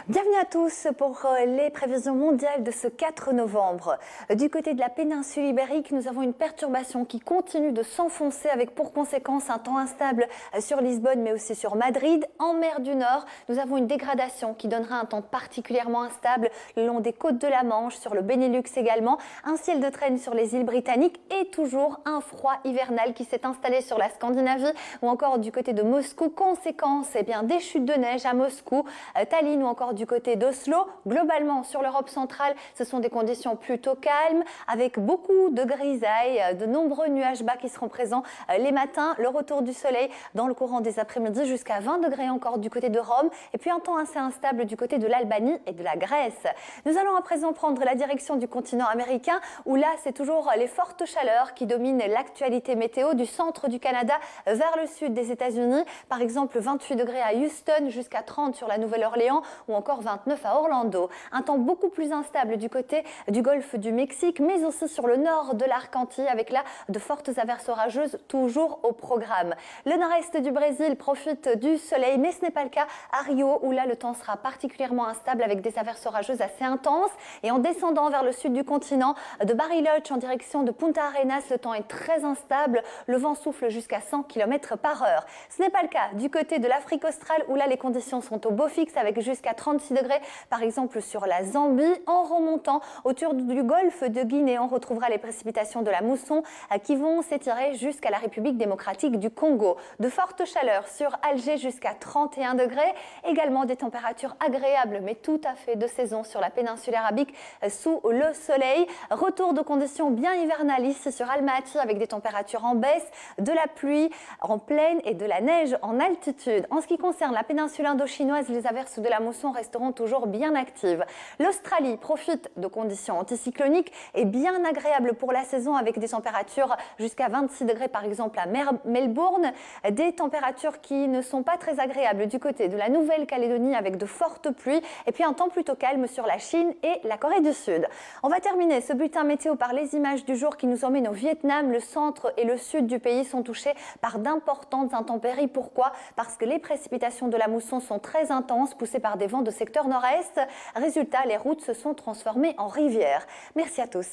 Bienvenue à tous pour les prévisions mondiales de ce 4 novembre. Du côté de la péninsule ibérique, nous avons une perturbation qui continue de s'enfoncer avec pour conséquence un temps instable sur Lisbonne mais aussi sur Madrid. En mer du Nord, nous avons une dégradation qui donnera un temps particulièrement instable le long des côtes de la Manche, sur le Benelux également. Un ciel de traîne sur les îles britanniques et toujours un froid hivernal qui s'est installé sur la Scandinavie ou encore du côté de Moscou. Conséquence, des chutes de neige à Moscou, Tallinn ou encore du côté d'Oslo. Globalement, sur l'Europe centrale, ce sont des conditions plutôt calmes, avec beaucoup de grisailles, de nombreux nuages bas qui seront présents les matins, le retour du soleil dans le courant des après-midi jusqu'à 20 degrés encore du côté de Rome, et puis un temps assez instable du côté de l'Albanie et de la Grèce. Nous allons à présent prendre la direction du continent américain, où là, c'est toujours les fortes chaleurs qui dominent l'actualité météo du centre du Canada vers le sud des États-Unis. Par exemple, 28 degrés à Houston, jusqu'à 30 sur la Nouvelle-Orléans, ou encore 29 à Orlando. Un temps beaucoup plus instable du côté du golfe du Mexique, mais aussi sur le nord de l'Argentine, avec là de fortes averses orageuses toujours au programme. Le nord-est du Brésil profite du soleil, mais ce n'est pas le cas à Rio, où là le temps sera particulièrement instable avec des averses orageuses assez intenses. Et en descendant vers le sud du continent, de Bariloche en direction de Punta Arenas, le temps est très instable. Le vent souffle jusqu'à 100 km/h. Ce n'est pas le cas du côté de l'Afrique australe, où là les conditions sont au beau fixe avec jusqu'à 36 degrés, par exemple sur la Zambie. En remontant autour du golfe de Guinée, on retrouvera les précipitations de la mousson qui vont s'étirer jusqu'à la République démocratique du Congo. De fortes chaleurs sur Alger jusqu'à 31 degrés. Également des températures agréables mais tout à fait de saison sur la péninsule arabique sous le soleil. Retour de conditions bien hivernales ici sur Almaty avec des températures en baisse, de la pluie en plaine et de la neige en altitude. En ce qui concerne la péninsule indo-chinoise, les averses de la mousson resteront toujours bien actives. L'Australie profite de conditions anticycloniques et bien agréables pour la saison avec des températures jusqu'à 26 degrés par exemple à Melbourne. Des températures qui ne sont pas très agréables du côté de la Nouvelle-Calédonie avec de fortes pluies et puis un temps plutôt calme sur la Chine et la Corée du Sud. On va terminer ce bulletin météo par les images du jour qui nous emmènent au Vietnam. Le centre et le sud du pays sont touchés par d'importantes intempéries. Pourquoi? Parce que les précipitations de la mousson sont très intenses, poussées par des vents de secteur nord-est. Résultat, les routes se sont transformées en rivières. Merci à tous.